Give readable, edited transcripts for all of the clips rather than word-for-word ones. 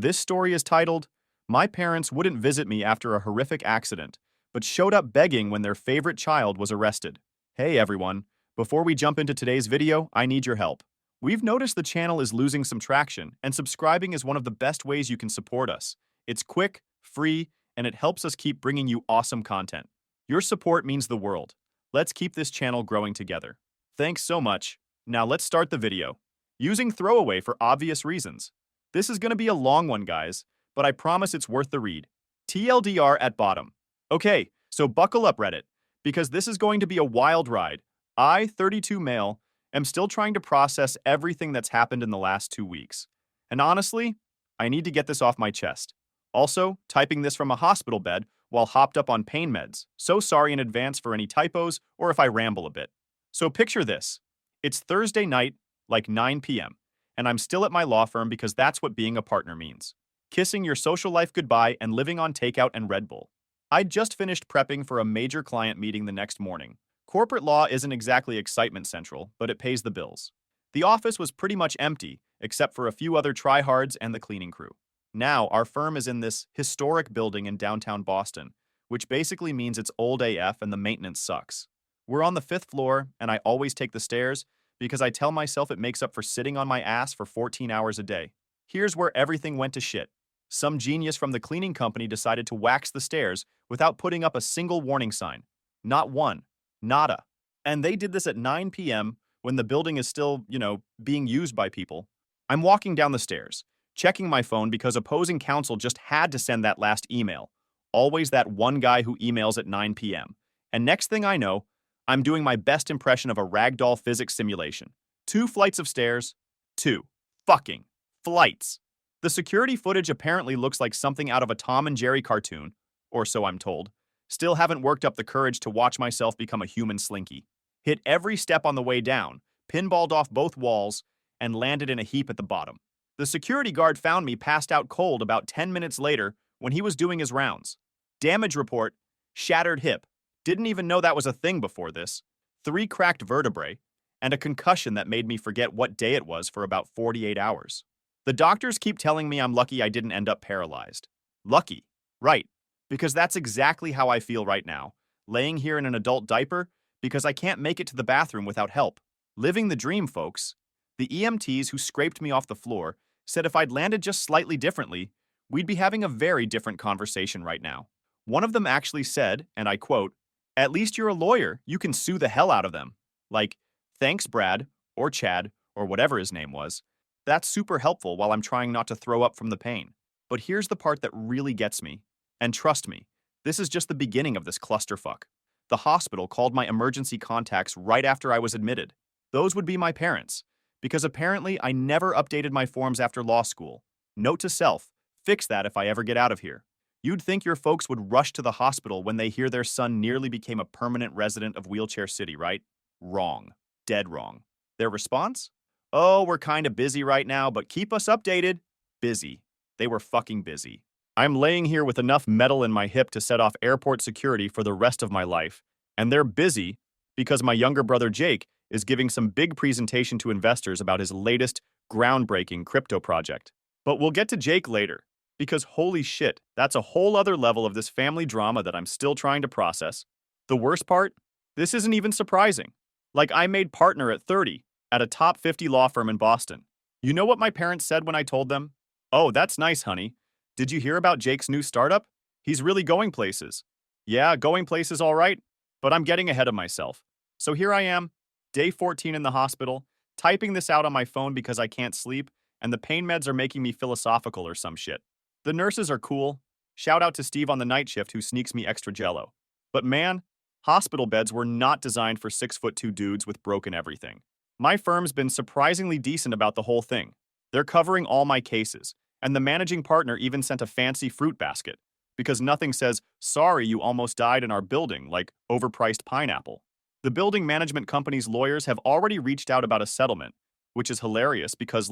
This story is titled, My Parents Wouldn't Visit Me After a Horrific Accident, but Showed Up Begging When Their Favorite Child Was Arrested. Hey everyone, before we jump into today's video, I need your help. We've noticed the channel is losing some traction, and subscribing is one of the best ways you can support us. It's quick, free, and it helps us keep bringing you awesome content. Your support means the world. Let's keep this channel growing together. Thanks so much. Now let's start the video. Using throwaway for obvious reasons. This is going to be a long one, guys, but I promise it's worth the read. TLDR at bottom. Okay, so buckle up, Reddit, because this is going to be a wild ride. I, 32 male, am still trying to process everything that's happened in the last 2 weeks. And honestly, I need to get this off my chest. Also, typing this from a hospital bed while hopped up on pain meds. So sorry in advance for any typos or if I ramble a bit. So picture this. It's Thursday night, like 9 p.m., and I'm still at my law firm because that's what being a partner means. Kissing your social life goodbye and living on takeout and Red Bull. I'd just finished prepping for a major client meeting the next morning. Corporate law isn't exactly excitement central, but it pays the bills. The office was pretty much empty, except for a few other tryhards and the cleaning crew. Now, our firm is in this historic building in downtown Boston, which basically means it's old AF and the maintenance sucks. We're on the 5th floor, and I always take the stairs because I tell myself it makes up for sitting on my ass for 14 hours a day. Here's where everything went to shit. Some genius from the cleaning company decided to wax the stairs without putting up a single warning sign. Not one. Nada. And they did this at 9 p.m. when the building is still, being used by people. I'm walking down the stairs, checking my phone because opposing counsel just had to send that last email. Always that one guy who emails at 9 p.m. And next thing I know, I'm doing my best impression of a ragdoll physics simulation. 2 flights of stairs. 2 fucking flights. The security footage apparently looks like something out of a Tom and Jerry cartoon, or so I'm told. Still haven't worked up the courage to watch myself become a human slinky. Hit every step on the way down, pinballed off both walls, and landed in a heap at the bottom. The security guard found me passed out cold about 10 minutes later when he was doing his rounds. Damage report, shattered hip. Didn't even know that was a thing before this. 3 cracked vertebrae, and a concussion that made me forget what day it was for about 48 hours. The doctors keep telling me I'm lucky I didn't end up paralyzed. Lucky, right, because that's exactly how I feel right now, laying here in an adult diaper because I can't make it to the bathroom without help. Living the dream, folks. The EMTs who scraped me off the floor said if I'd landed just slightly differently, we'd be having a very different conversation right now. One of them actually said, and I quote, "At least you're a lawyer, you can sue the hell out of them." Like, thanks Brad, or Chad, or whatever his name was. That's super helpful while I'm trying not to throw up from the pain. But here's the part that really gets me. And trust me, this is just the beginning of this clusterfuck. The hospital called my emergency contacts right after I was admitted. Those would be my parents, because apparently I never updated my forms after law school. Note to self, fix that if I ever get out of here. You'd think your folks would rush to the hospital when they hear their son nearly became a permanent resident of Wheelchair City, right? Wrong. Dead wrong. Their response? Oh, we're kinda busy right now, but keep us updated. Busy. They were fucking busy. I'm laying here with enough metal in my hip to set off airport security for the rest of my life, and they're busy because my younger brother Jake is giving some big presentation to investors about his latest, groundbreaking crypto project. But we'll get to Jake later, because holy shit, that's a whole other level of this family drama that I'm still trying to process. The worst part? This isn't even surprising. Like, I made partner at 30 at a top 50 law firm in Boston. You know what my parents said when I told them? "Oh, that's nice, honey. Did you hear about Jake's new startup? He's really going places." Yeah, going places all right, but I'm getting ahead of myself. So here I am, day 14 in the hospital, typing this out on my phone because I can't sleep, and the pain meds are making me philosophical or some shit. The nurses are cool. Shout out to Steve on the night shift who sneaks me extra jello. But man, hospital beds were not designed for 6'2" dudes with broken everything. My firm's been surprisingly decent about the whole thing. They're covering all my cases, and the managing partner even sent a fancy fruit basket, because nothing says, "Sorry you almost died in our building," like overpriced pineapple. The building management company's lawyers have already reached out about a settlement, which is hilarious because,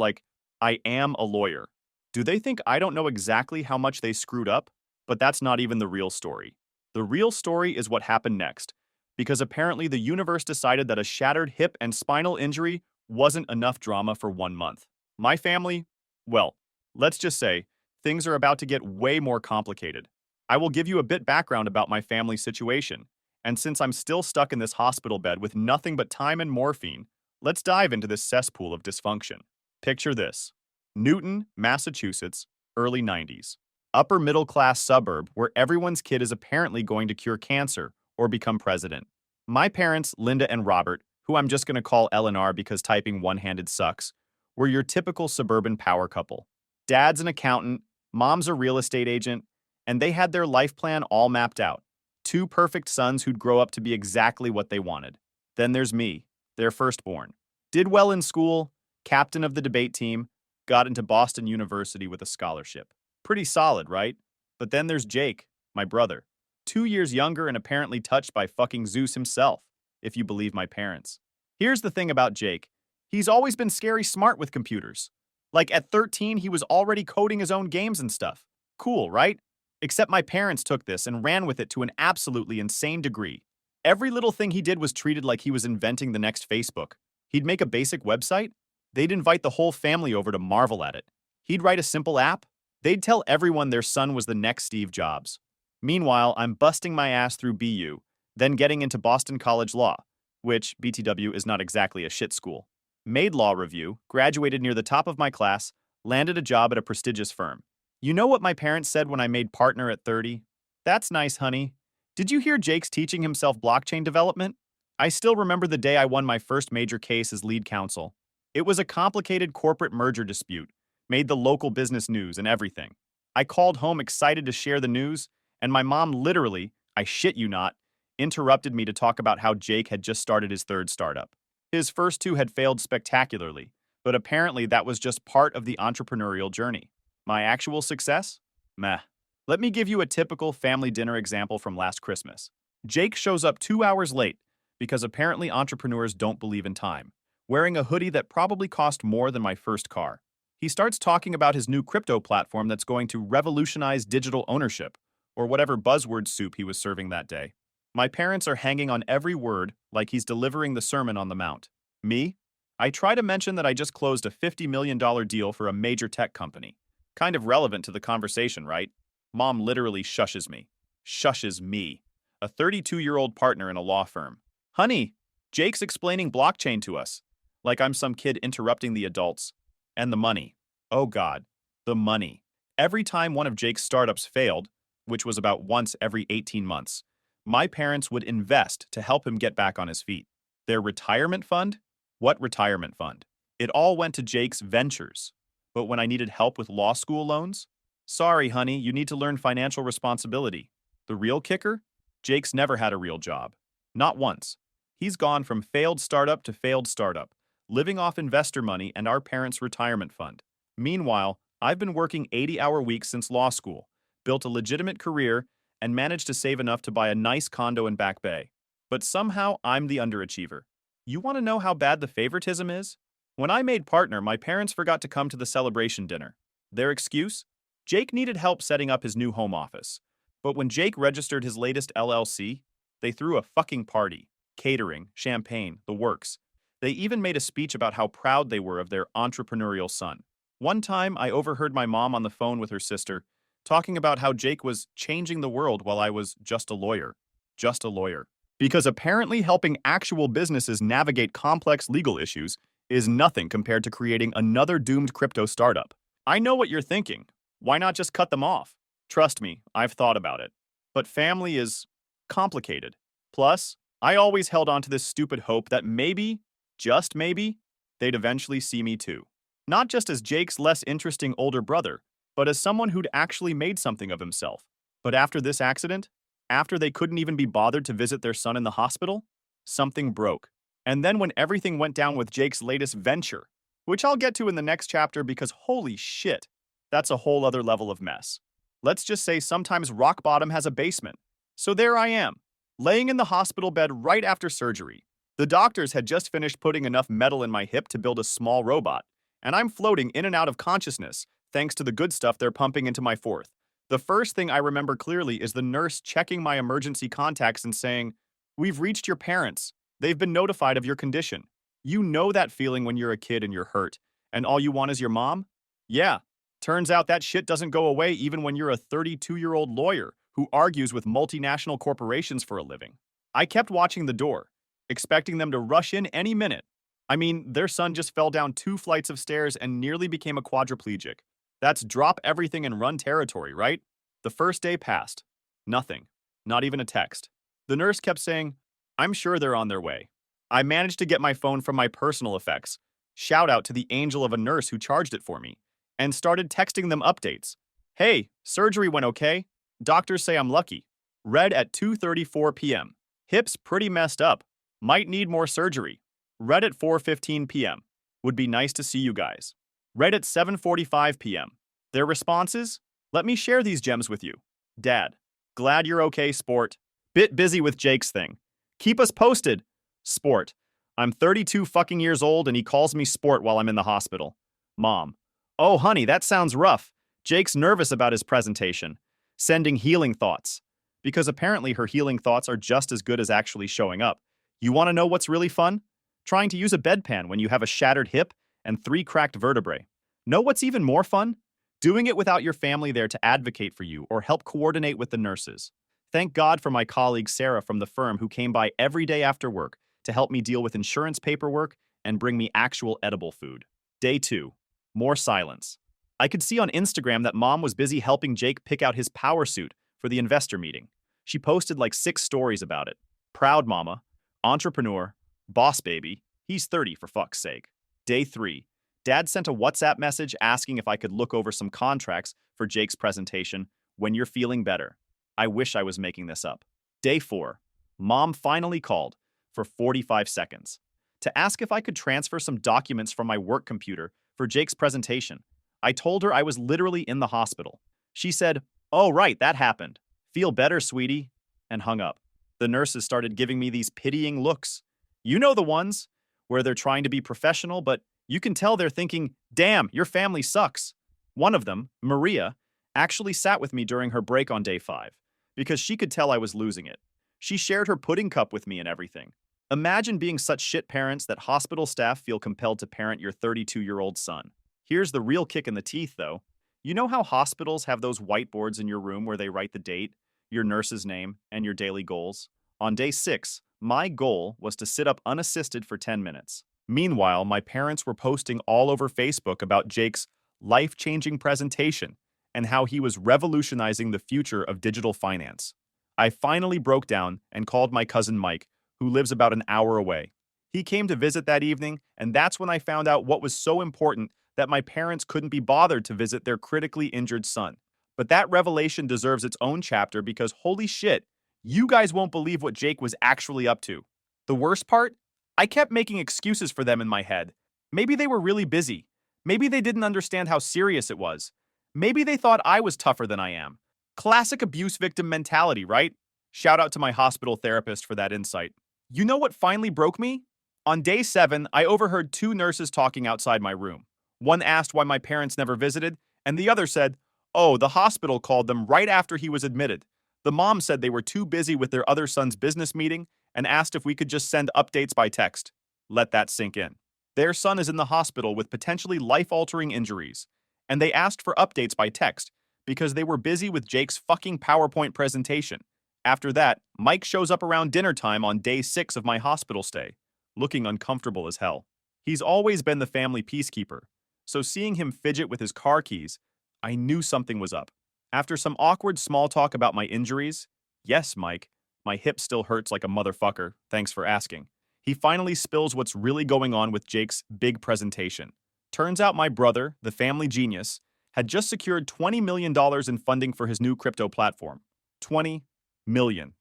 I am a lawyer. Do they think I don't know exactly how much they screwed up? But that's not even the real story. The real story is what happened next, because apparently the universe decided that a shattered hip and spinal injury wasn't enough drama for 1 month. My family, well, let's just say, things are about to get way more complicated. I will give you a bit background about my family situation, and since I'm still stuck in this hospital bed with nothing but time and morphine, let's dive into this cesspool of dysfunction. Picture this. Newton, Massachusetts, early 90s. Upper middle class suburb where everyone's kid is apparently going to cure cancer or become president. My parents, Linda and Robert, who I'm just going to call L&R because typing one-handed sucks, were your typical suburban power couple. Dad's an accountant, mom's a real estate agent, and they had their life plan all mapped out. Two perfect sons who'd grow up to be exactly what they wanted. Then there's me, their firstborn. Did well in school, captain of the debate team, got into Boston University with a scholarship. Pretty solid, right? But then there's Jake, my brother. 2 years younger and apparently touched by fucking Zeus himself, if you believe my parents. Here's the thing about Jake. He's always been scary smart with computers. Like at 13, he was already coding his own games and stuff. Cool, right? Except my parents took this and ran with it to an absolutely insane degree. Every little thing he did was treated like he was inventing the next Facebook. He'd make a basic website. They'd invite the whole family over to marvel at it. He'd write a simple app. They'd tell everyone their son was the next Steve Jobs. Meanwhile, I'm busting my ass through BU, then getting into Boston College Law, which, BTW, is not exactly a shit school. Made law review, graduated near the top of my class, landed a job at a prestigious firm. You know what my parents said when I made partner at 30? That's nice, honey. Did you hear Jake's teaching himself blockchain development? I still remember the day I won my first major case as lead counsel. It was a complicated corporate merger dispute, made the local business news and everything. I called home excited to share the news, and my mom literally, I shit you not, interrupted me to talk about how Jake had just started his third startup. His first two had failed spectacularly, but apparently that was just part of the entrepreneurial journey. My actual success? Meh. Let me give you a typical family dinner example from last Christmas. Jake shows up 2 hours late because apparently entrepreneurs don't believe in time, wearing a hoodie that probably cost more than my first car. He starts talking about his new crypto platform that's going to revolutionize digital ownership, or whatever buzzword soup he was serving that day. My parents are hanging on every word like he's delivering the Sermon on the Mount. Me? I try to mention that I just closed a $50 million deal for a major tech company. Kind of relevant to the conversation, right? Mom literally shushes me. Shushes me. A 32-year-old partner in a law firm. Honey, Jake's explaining blockchain to us. Like I'm some kid interrupting the adults. And the money. Oh God, the money. Every time one of Jake's startups failed, which was about once every 18 months, my parents would invest to help him get back on his feet. Their retirement fund? What retirement fund? It all went to Jake's ventures. But when I needed help with law school loans? Sorry, honey, you need to learn financial responsibility. The real kicker? Jake's never had a real job. Not once. He's gone from failed startup to failed startup, living off investor money and our parents' retirement fund. Meanwhile, I've been working 80-hour weeks since law school, built a legitimate career, and managed to save enough to buy a nice condo in Back Bay. But somehow, I'm the underachiever. You want to know how bad the favoritism is? When I made partner, my parents forgot to come to the celebration dinner. Their excuse? Jake needed help setting up his new home office. But when Jake registered his latest LLC, they threw a fucking party. Catering, champagne, the works. They even made a speech about how proud they were of their entrepreneurial son. One time, I overheard my mom on the phone with her sister talking about how Jake was changing the world while I was just a lawyer. Just a lawyer. Because apparently helping actual businesses navigate complex legal issues is nothing compared to creating another doomed crypto startup. I know what you're thinking. Why not just cut them off? Trust me, I've thought about it. But family is complicated. Plus, I always held on to this stupid hope that maybe, just maybe, they'd eventually see me too. Not just as Jake's less interesting older brother, but as someone who'd actually made something of himself. But after this accident, after they couldn't even be bothered to visit their son in the hospital, something broke. And then when everything went down with Jake's latest venture, which I'll get to in the next chapter because holy shit, that's a whole other level of mess. Let's just say sometimes rock bottom has a basement. So there I am, laying in the hospital bed right after surgery. The doctors had just finished putting enough metal in my hip to build a small robot, and I'm floating in and out of consciousness thanks to the good stuff they're pumping into my fourth. The first thing I remember clearly is the nurse checking my emergency contacts and saying, "We've reached your parents. They've been notified of your condition." You know that feeling when you're a kid and you're hurt, and all you want is your mom? Yeah. Turns out that shit doesn't go away even when you're a 32-year-old lawyer who argues with multinational corporations for a living. I kept watching the door, expecting them to rush in any minute. I mean, their son just fell down 2 flights of stairs and nearly became a quadriplegic. That's drop everything and run territory, right? The first day passed. Nothing. Not even a text. The nurse kept saying, "I'm sure they're on their way." I managed to get my phone from my personal effects, shout out to the angel of a nurse who charged it for me, and started texting them updates. "Hey, surgery went okay. Doctors say I'm lucky." Read at 2:34 p.m. "Hips pretty messed up. Might need more surgery." Read at 4:15 p.m. "Would be nice to see you guys." Read at 7:45 p.m. Their responses? "Let me share these gems with you. Dad. Glad you're okay, sport. Bit busy with Jake's thing. Keep us posted. Sport. I'm 32 fucking years old and he calls me sport while I'm in the hospital. Mom. Oh, honey, that sounds rough. Jake's nervous about his presentation. Sending healing thoughts. Because apparently her healing thoughts are just as good as actually showing up. You want to know what's really fun? Trying to use a bedpan when you have a shattered hip and 3 cracked vertebrae. Know what's even more fun? Doing it without your family there to advocate for you or help coordinate with the nurses. Thank God for my colleague Sarah from the firm who came by every day after work to help me deal with insurance paperwork and bring me actual edible food. Day 2. More silence. I could see on Instagram that Mom was busy helping Jake pick out his power suit for the investor meeting. She posted like 6 stories about it. Proud mama, entrepreneur, boss baby, he's 30 for fuck's sake. Day 3. Dad sent a WhatsApp message asking if I could look over some contracts for Jake's presentation when you're feeling better. I wish I was making this up. Day 4. Mom finally called for 45 seconds to ask if I could transfer some documents from my work computer for Jake's presentation. I told her I was literally in the hospital. She said, "Oh, right, that happened. Feel better, sweetie," and hung up. The nurses started giving me these pitying looks. You know the ones where they're trying to be professional, but you can tell they're thinking, "Damn, your family sucks." One of them, Maria, actually sat with me during her break on day 5 because she could tell I was losing it. She shared her pudding cup with me and everything. Imagine being such shit parents that hospital staff feel compelled to parent your 32-year-old son. Here's the real kick in the teeth, though. You know how hospitals have those whiteboards in your room where they write the date, your nurse's name, and your daily goals? On day 6, my goal was to sit up unassisted for 10 minutes. Meanwhile, my parents were posting all over Facebook about Jake's life-changing presentation and how he was revolutionizing the future of digital finance. I finally broke down and called my cousin Mike, who lives about an hour away. He came to visit that evening, and that's when I found out what was so important that my parents couldn't be bothered to visit their critically injured son. But that revelation deserves its own chapter because holy shit, you guys won't believe what Jake was actually up to. The worst part? I kept making excuses for them in my head. Maybe they were really busy. Maybe they didn't understand how serious it was. Maybe they thought I was tougher than I am. Classic abuse victim mentality, right? Shout out to my hospital therapist for that insight. You know what finally broke me? On day 7, I overheard 2 nurses talking outside my room. One asked why my parents never visited, and the other said, "Oh, the hospital called them right after he was admitted. The mom said they were too busy with their other son's business meeting and asked if we could just send updates by text." Let that sink in. Their son is in the hospital with potentially life-altering injuries, and they asked for updates by text because they were busy with Jake's fucking PowerPoint presentation. After that, Mike shows up around dinner time on day 6 of my hospital stay, looking uncomfortable as hell. He's always been the family peacekeeper, so seeing him fidget with his car keys, I knew something was up. After some awkward small talk about my injuries, "Yes, Mike, my hip still hurts like a motherfucker, thanks for asking," he finally spills what's really going on with Jake's big presentation. Turns out my brother, the family genius, had just secured $20 million in funding for his new crypto platform. $20 million.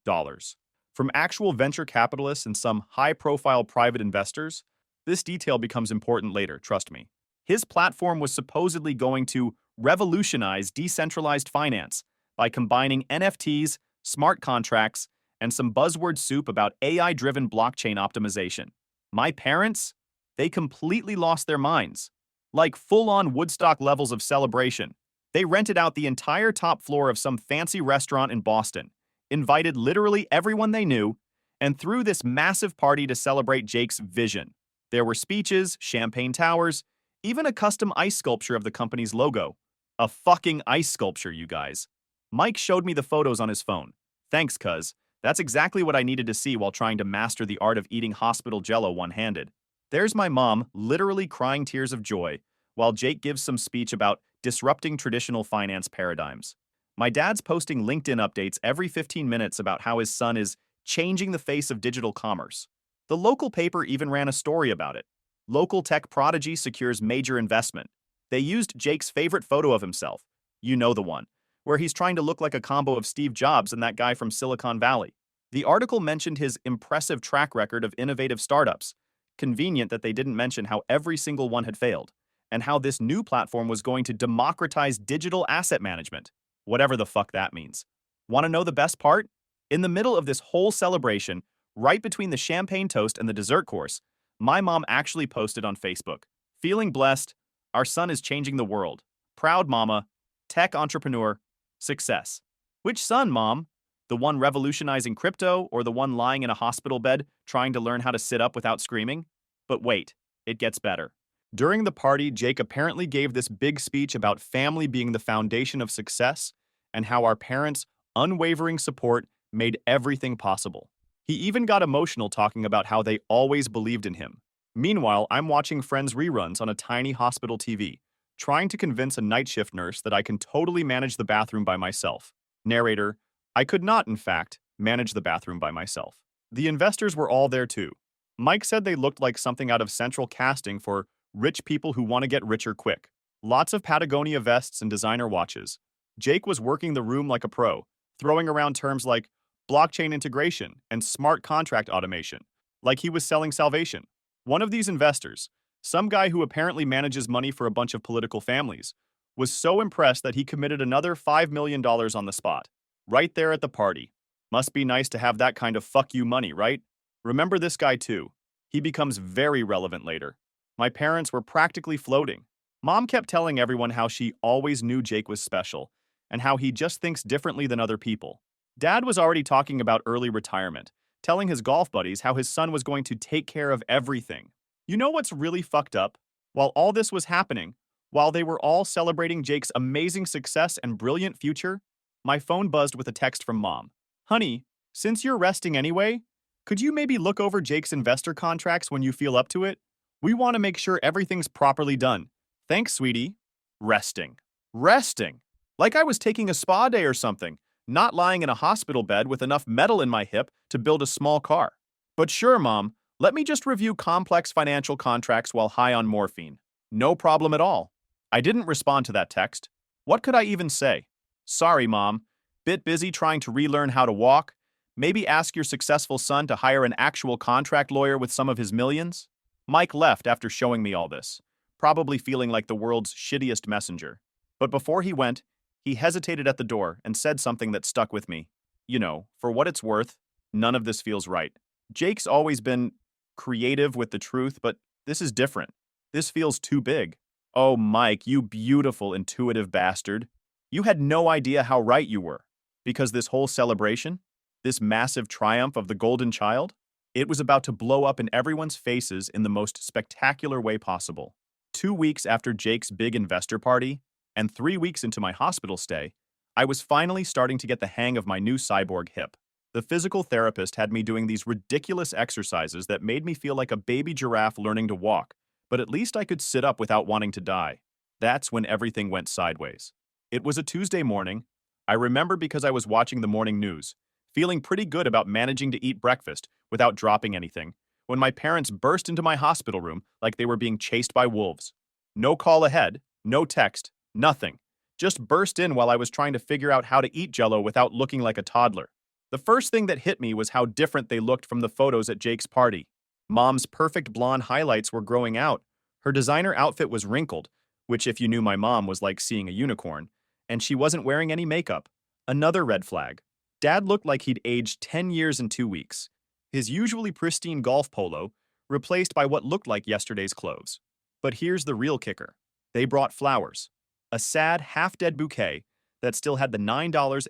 From actual venture capitalists and some high-profile private investors. This detail becomes important later, trust me. His platform was supposedly going to revolutionize decentralized finance by combining NFTs, smart contracts, and some buzzword soup about AI-driven blockchain optimization. My parents? They completely lost their minds. Like full-on Woodstock levels of celebration. They rented out the entire top floor of some fancy restaurant in Boston, invited literally everyone they knew, and threw this massive party to celebrate Jake's vision. There were speeches, champagne towers, even a custom ice sculpture of the company's logo. A fucking ice sculpture, you guys. Mike showed me the photos on his phone. Thanks, cuz. That's exactly what I needed to see while trying to master the art of eating hospital jello one-handed. There's my mom, literally crying tears of joy, while Jake gives some speech about disrupting traditional finance paradigms. My dad's posting LinkedIn updates every 15 minutes about how his son is changing the face of digital commerce. The local paper even ran a story about it. Local tech prodigy secures major investment. They used Jake's favorite photo of himself, you know the one, where he's trying to look like a combo of Steve Jobs and that guy from Silicon Valley. The article mentioned his impressive track record of innovative startups. Convenient that they didn't mention how every single one had failed, and how this new platform was going to democratize digital asset management. Whatever the fuck that means. Want to know the best part? In the middle of this whole celebration, right between the champagne toast and the dessert course, my mom actually posted on Facebook. Feeling blessed, our son is changing the world. Proud mama, tech entrepreneur, success. Which son, mom? The one revolutionizing crypto or the one lying in a hospital bed trying to learn how to sit up without screaming? But wait, it gets better. During the party, Jake apparently gave this big speech about family being the foundation of success and how our parents' unwavering support made everything possible. He even got emotional talking about how they always believed in him. Meanwhile, I'm watching Friends reruns on a tiny hospital TV, trying to convince a night shift nurse that I can totally manage the bathroom by myself. Narrator, I could not, in fact, manage the bathroom by myself. The investors were all there too. Mike said they looked like something out of central casting for rich people who want to get richer quick. Lots of Patagonia vests and designer watches. Jake was working the room like a pro, throwing around terms like blockchain integration and smart contract automation, like he was selling salvation. One of these investors, some guy who apparently manages money for a bunch of political families, was so impressed that he committed another $5 million on the spot, right there at the party. Must be nice to have that kind of fuck you money, right? Remember this guy too. He becomes very relevant later. My parents were practically floating. Mom kept telling everyone how she always knew Jake was special, and how he just thinks differently than other people. Dad was already talking about early retirement, telling his golf buddies how his son was going to take care of everything. You know what's really fucked up? While all this was happening, while they were all celebrating Jake's amazing success and brilliant future, my phone buzzed with a text from Mom. Honey, since you're resting anyway, could you maybe look over Jake's investor contracts when you feel up to it? We want to make sure everything's properly done. Thanks, sweetie. Resting. Resting. Like I was taking a spa day or something, not lying in a hospital bed with enough metal in my hip to build a small car. But sure, Mom, let me just review complex financial contracts while high on morphine. No problem at all. I didn't respond to that text. What could I even say? Sorry, Mom. Bit busy trying to relearn how to walk. Maybe ask your successful son to hire an actual contract lawyer with some of his millions? Mike left after showing me all this, probably feeling like the world's shittiest messenger. But before he went, he hesitated at the door and said something that stuck with me. You know, for what it's worth, none of this feels right. Jake's always been creative with the truth, but this is different. This feels too big. Oh, Mike, you beautiful, intuitive bastard. You had no idea how right you were. Because this whole celebration, this massive triumph of the golden child, it was about to blow up in everyone's faces in the most spectacular way possible. 2 weeks after Jake's big investor party, and 3 weeks into my hospital stay, I was finally starting to get the hang of my new cyborg hip. The physical therapist had me doing these ridiculous exercises that made me feel like a baby giraffe learning to walk, but at least I could sit up without wanting to die. That's when everything went sideways. It was a Tuesday morning. I remember because I was watching the morning news, feeling pretty good about managing to eat breakfast without dropping anything, when my parents burst into my hospital room like they were being chased by wolves. No call ahead, no text, nothing. Just burst in while I was trying to figure out how to eat Jell-O without looking like a toddler. The first thing that hit me was how different they looked from the photos at Jake's party. Mom's perfect blonde highlights were growing out. Her designer outfit was wrinkled, which if you knew my mom was like seeing a unicorn, and she wasn't wearing any makeup. Another red flag. Dad looked like he'd aged 10 years in 2 weeks. His usually pristine golf polo replaced by what looked like yesterday's clothes. But here's the real kicker. They brought flowers. A sad, half-dead bouquet that still had the $9.99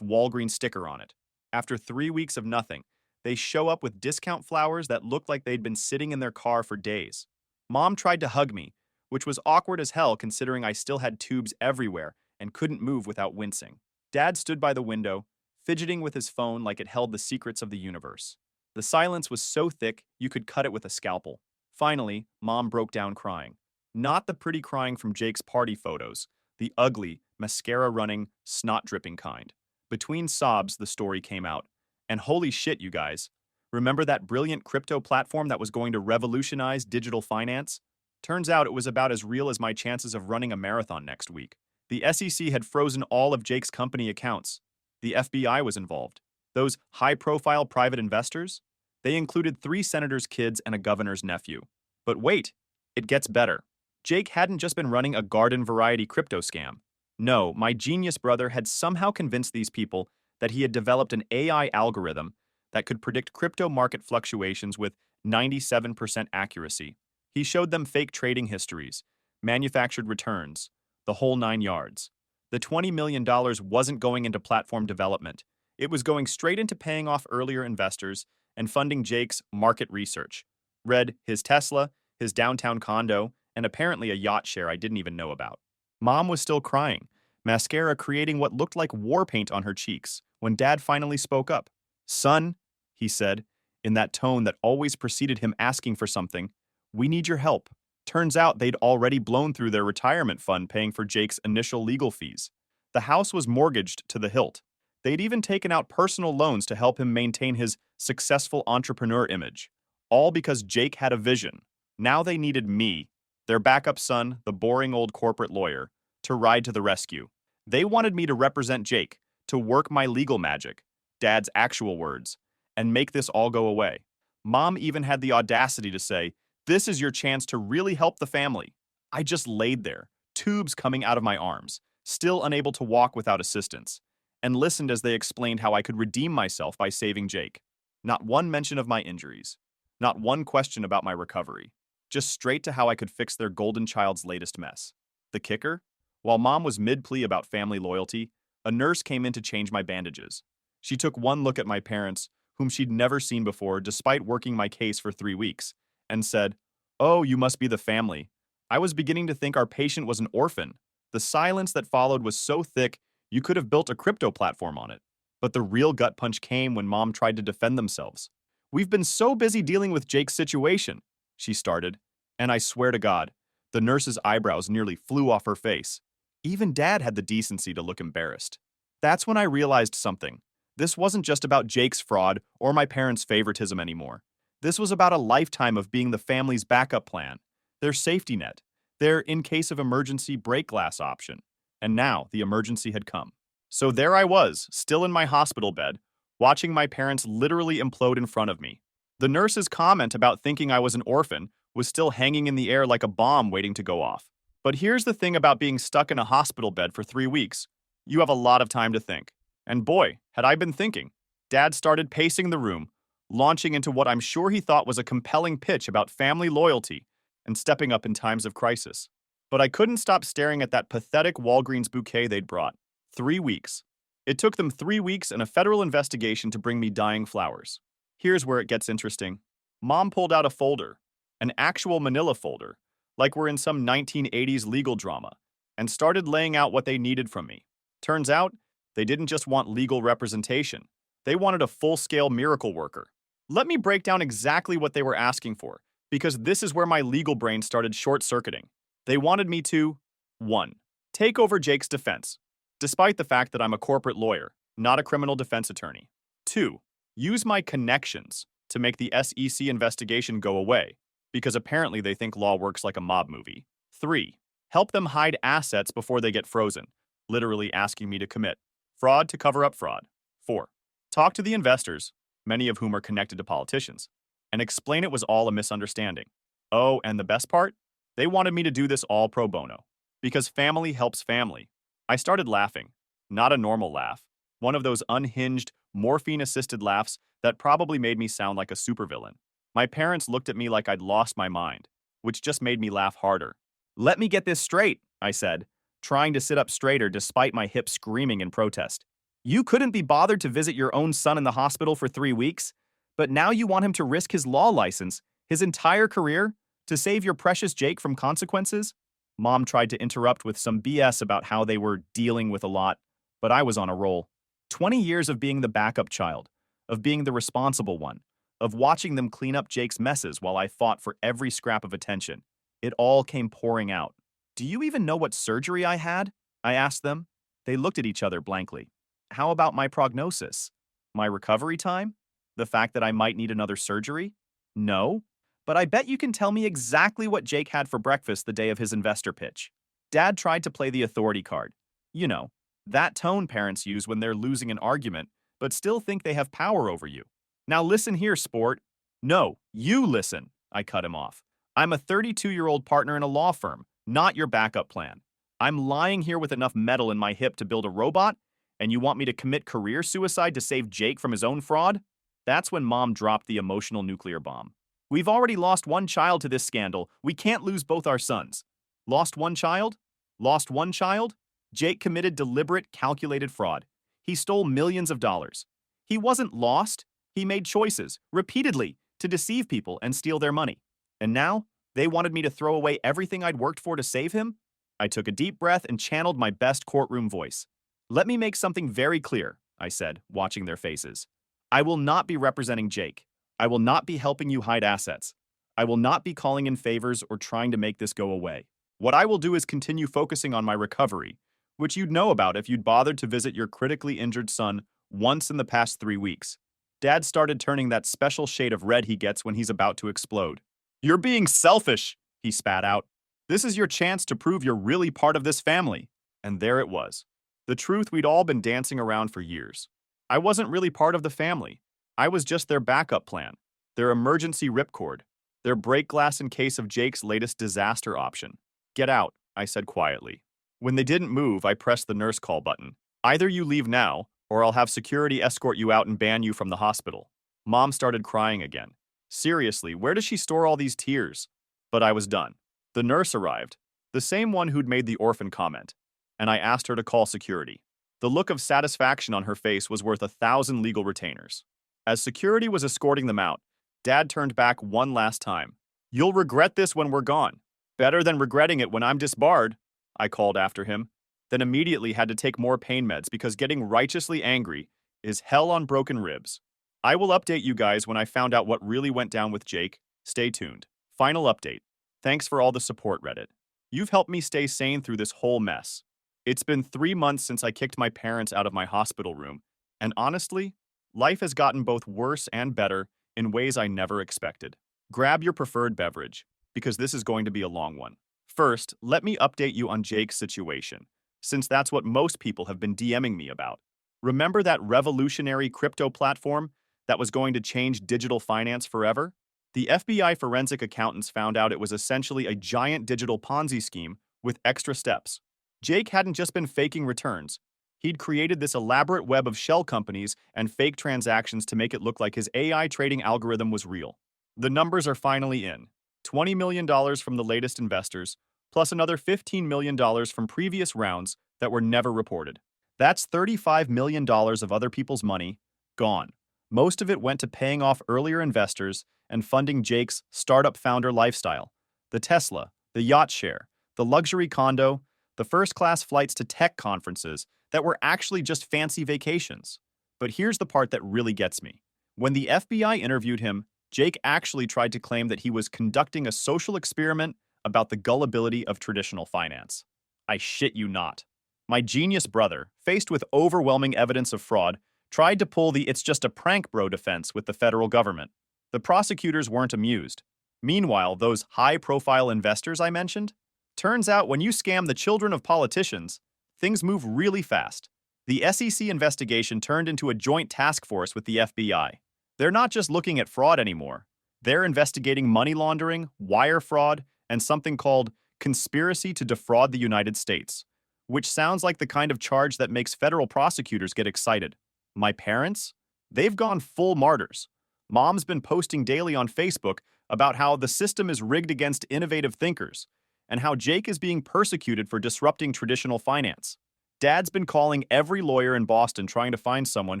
Walgreens sticker on it. After 3 weeks of nothing, they show up with discount flowers that looked like they'd been sitting in their car for days. Mom tried to hug me, which was awkward as hell considering I still had tubes everywhere and couldn't move without wincing. Dad stood by the window, fidgeting with his phone like it held the secrets of the universe. The silence was so thick you could cut it with a scalpel. Finally, Mom broke down crying. Not the pretty crying from Jake's party photos, the ugly, mascara-running, snot-dripping kind. Between sobs, the story came out. And holy shit, you guys. Remember that brilliant crypto platform that was going to revolutionize digital finance? Turns out it was about as real as my chances of running a marathon next week. The SEC had frozen all of Jake's company accounts. The FBI was involved. Those high-profile private investors? They included 3 senators' kids and a governor's nephew. But wait, it gets better. Jake hadn't just been running a garden-variety crypto scam. No, my genius brother had somehow convinced these people that he had developed an AI algorithm that could predict crypto market fluctuations with 97% accuracy. He showed them fake trading histories, manufactured returns, the whole 9 yards. The $20 million wasn't going into platform development. It was going straight into paying off earlier investors and funding Jake's market research. Read his Tesla, his downtown condo, and apparently a yacht share I didn't even know about. Mom was still crying, mascara creating what looked like war paint on her cheeks, when Dad finally spoke up. "Son," he said, in that tone that always preceded him asking for something, "we need your help." Turns out they'd already blown through their retirement fund paying for Jake's initial legal fees. The house was mortgaged to the hilt. They'd even taken out personal loans to help him maintain his successful entrepreneur image. All because Jake had a vision. Now they needed me, their backup son, the boring old corporate lawyer, to ride to the rescue. They wanted me to represent Jake, to work my legal magic, Dad's actual words, and make this all go away. Mom even had the audacity to say, "This is your chance to really help the family." I just laid there, tubes coming out of my arms, still unable to walk without assistance, and listened as they explained how I could redeem myself by saving Jake. Not one mention of my injuries. Not one question about my recovery. Just straight to how I could fix their golden child's latest mess. The kicker? While Mom was mid-plea about family loyalty, a nurse came in to change my bandages. She took one look at my parents, whom she'd never seen before despite working my case for 3 weeks, and said, "Oh, you must be the family." I was beginning to think our patient was an orphan. The silence that followed was so thick, you could have built a crypto platform on it. But the real gut punch came when Mom tried to defend themselves. "We've been so busy dealing with Jake's situation," she started, and I swear to God, the nurse's eyebrows nearly flew off her face. Even Dad had the decency to look embarrassed. That's when I realized something. This wasn't just about Jake's fraud or my parents' favoritism anymore. This was about a lifetime of being the family's backup plan, their safety net, their in-case-of-emergency break glass option. And now the emergency had come. So there I was, still in my hospital bed, watching my parents literally implode in front of me. The nurse's comment about thinking I was an orphan was still hanging in the air like a bomb waiting to go off. But here's the thing about being stuck in a hospital bed for 3 weeks. You have a lot of time to think. And boy, had I been thinking. Dad started pacing the room, launching into what I'm sure he thought was a compelling pitch about family loyalty and stepping up in times of crisis. But I couldn't stop staring at that pathetic Walgreens bouquet they'd brought. 3 weeks. It took them 3 weeks and a federal investigation to bring me dying flowers. Here's where it gets interesting. Mom pulled out a folder, an actual manila folder, like we're in some 1980s legal drama, and started laying out what they needed from me. Turns out, they didn't just want legal representation. They wanted a full-scale miracle worker. Let me break down exactly what they were asking for, because this is where my legal brain started short-circuiting. They wanted me to 1. Take over Jake's defense, despite the fact that I'm a corporate lawyer, not a criminal defense attorney. 2. Use my connections to make the SEC investigation go away, because apparently they think law works like a mob movie. 3. Help them hide assets before they get frozen, literally asking me to commit fraud to cover up fraud. 4. Talk to the investors, many of whom are connected to politicians, and explain it was all a misunderstanding. Oh, and the best part? They wanted me to do this all pro bono, because family helps family. I started laughing, not a normal laugh, one of those unhinged, morphine-assisted laughs that probably made me sound like a supervillain. My parents looked at me like I'd lost my mind, which just made me laugh harder. "Let me get this straight," I said, trying to sit up straighter despite my hip screaming in protest. "You couldn't be bothered to visit your own son in the hospital for 3 weeks, but now you want him to risk his law license, his entire career, To save your precious Jake from consequences? Mom tried to interrupt with some BS about how they were dealing with a lot, but I was on a roll. 20 years of being the backup child, of being the responsible one, of watching them clean up Jake's messes while I fought for every scrap of attention. It all came pouring out. Do you even know what surgery I had? I asked them. They looked at each other blankly. How about my prognosis? My recovery time? The fact that I might need another surgery? No. But I bet you can tell me exactly what Jake had for breakfast the day of his investor pitch. Dad tried to play the authority card. You know, that tone parents use when they're losing an argument, but still think they have power over you. Now listen here, sport. No, you listen, I cut him off. I'm a 32-year-old partner in a law firm, not your backup plan. I'm lying here with enough metal in my hip to build a robot, and you want me to commit career suicide to save Jake from his own fraud? That's when Mom dropped the emotional nuclear bomb. We've already lost one child to this scandal. We can't lose both our sons. Lost one child? Lost one child? Jake committed deliberate, calculated fraud. He stole millions of dollars. He wasn't lost. He made choices, repeatedly, to deceive people and steal their money. And now, they wanted me to throw away everything I'd worked for to save him? I took a deep breath and channeled my best courtroom voice. Let me make something very clear, I said, watching their faces. I will not be representing Jake. I will not be helping you hide assets. I will not be calling in favors or trying to make this go away. What I will do is continue focusing on my recovery, which you'd know about if you'd bothered to visit your critically injured son once in the past 3 weeks. Dad started turning that special shade of red he gets when he's about to explode. You're being selfish, he spat out. This is your chance to prove you're really part of this family. And there it was. The truth we'd all been dancing around for years. I wasn't really part of the family. I was just their backup plan, their emergency ripcord, their break glass in case of Jake's latest disaster option. Get out, I said quietly. When they didn't move, I pressed the nurse call button. Either you leave now, or I'll have security escort you out and ban you from the hospital. Mom started crying again. Seriously, where does she store all these tears? But I was done. The nurse arrived, the same one who'd made the orphan comment, and I asked her to call security. The look of satisfaction on her face was worth 1,000 legal retainers. As security was escorting them out, Dad turned back one last time. You'll regret this when we're gone. Better than regretting it when I'm disbarred, I called after him, then immediately had to take more pain meds because getting righteously angry is hell on broken ribs. I will update you guys when I found out what really went down with Jake. Stay tuned. Final update. Thanks for all the support, Reddit. You've helped me stay sane through this whole mess. It's been 3 months since I kicked my parents out of my hospital room, and honestly, life has gotten both worse and better in ways I never expected. Grab your preferred beverage, because this is going to be a long one. First, let me update you on Jake's situation, since that's what most people have been DMing me about. Remember that revolutionary crypto platform that was going to change digital finance forever? The FBI forensic accountants found out it was essentially a giant digital Ponzi scheme with extra steps. Jake hadn't just been faking returns. He'd created this elaborate web of shell companies and fake transactions to make it look like his AI trading algorithm was real. The numbers are finally in. $20 million from the latest investors, plus another $15 million from previous rounds that were never reported. That's $35 million of other people's money gone. Most of it went to paying off earlier investors and funding Jake's startup founder lifestyle. The Tesla, the yacht share, the luxury condo, the first-class flights to tech conferences that were actually just fancy vacations. But here's the part that really gets me. When the FBI interviewed him, Jake actually tried to claim that he was conducting a social experiment about the gullibility of traditional finance. I shit you not. My genius brother, faced with overwhelming evidence of fraud, tried to pull the "it's just a prank bro" defense with the federal government. The prosecutors weren't amused. Meanwhile, those high-profile investors I mentioned? Turns out when you scam the children of politicians, things move really fast. The SEC investigation turned into a joint task force with the FBI. They're not just looking at fraud anymore. They're investigating money laundering, wire fraud, and something called conspiracy to defraud the United States, which sounds like the kind of charge that makes federal prosecutors get excited. My parents? They've gone full martyrs. Mom's been posting daily on Facebook about how the system is rigged against innovative thinkers, and how Jake is being persecuted for disrupting traditional finance. Dad's been calling every lawyer in Boston trying to find someone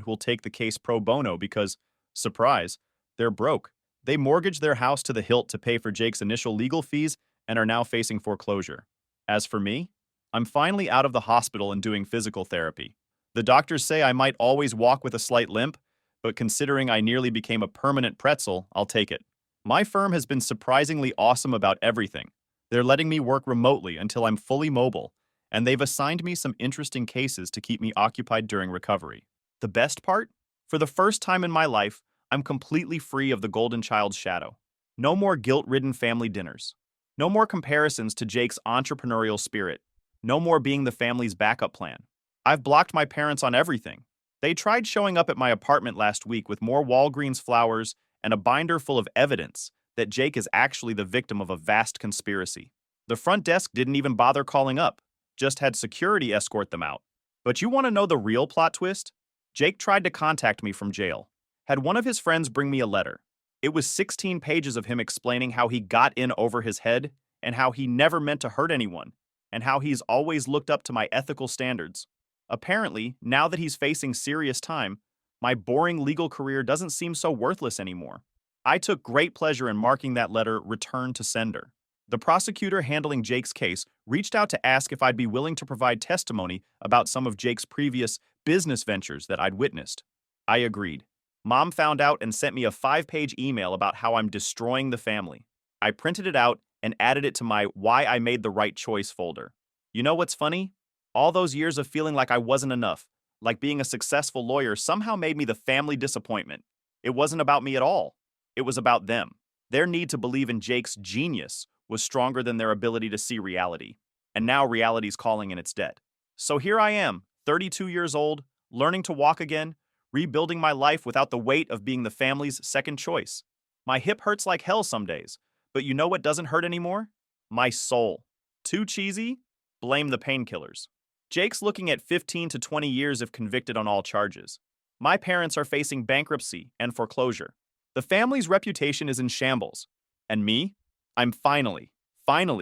who'll take the case pro bono because, surprise, they're broke. They mortgaged their house to the hilt to pay for Jake's initial legal fees and are now facing foreclosure. As for me, I'm finally out of the hospital and doing physical therapy. The doctors say I might always walk with a slight limp, but considering I nearly became a permanent pretzel, I'll take it. My firm has been surprisingly awesome about everything. They're letting me work remotely until I'm fully mobile, and they've assigned me some interesting cases to keep me occupied during recovery. The best part? For the first time in my life, I'm completely free of the golden child's shadow. No more guilt-ridden family dinners. No more comparisons to Jake's entrepreneurial spirit. No more being the family's backup plan. I've blocked my parents on everything. They tried showing up at my apartment last week with more Walgreens flowers and a binder full of evidence that Jake is actually the victim of a vast conspiracy. The front desk didn't even bother calling up, just had security escort them out. But you want to know the real plot twist? Jake tried to contact me from jail. Had one of his friends bring me a letter. It was 16 pages of him explaining how he got in over his head and how he never meant to hurt anyone and how he's always looked up to my ethical standards. Apparently, now that he's facing serious time, my boring legal career doesn't seem so worthless anymore. I took great pleasure in marking that letter "Return to Sender." The prosecutor handling Jake's case reached out to ask if I'd be willing to provide testimony about some of Jake's previous business ventures that I'd witnessed. I agreed. Mom found out and sent me a 5-page email about how I'm destroying the family. I printed it out and added it to my Why I Made the Right Choice folder. You know what's funny? All those years of feeling like I wasn't enough, like being a successful lawyer, somehow made me the family disappointment. It wasn't about me at all. It was about them. Their need to believe in Jake's genius was stronger than their ability to see reality. And now reality's calling and it's dead. So here I am, 32 years old, learning to walk again, rebuilding my life without the weight of being the family's second choice. My hip hurts like hell some days, but you know what doesn't hurt anymore? My soul. Too cheesy? Blame the painkillers. Jake's looking at 15 to 20 years if convicted on all charges. My parents are facing bankruptcy and foreclosure. The family's reputation is in shambles. And me? I'm finally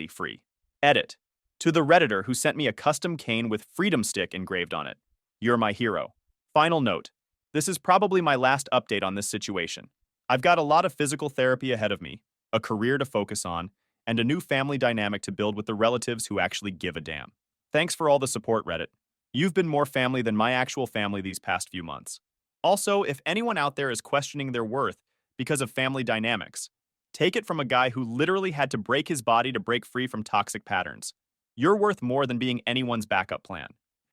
free. Edit. To the Redditor who sent me a custom cane with Freedom Stick engraved on it. You're my hero. Final note. This is probably my last update on this situation. I've got a lot of physical therapy ahead of me, a career to focus on, and a new family dynamic to build with the relatives who actually give a damn. Thanks for all the support, Reddit. You've been more family than my actual family these past few months. Also, if anyone out there is questioning their worth because of family dynamics, take it from a guy who literally had to break his body to break free from toxic patterns. You're worth more than being anyone's backup plan.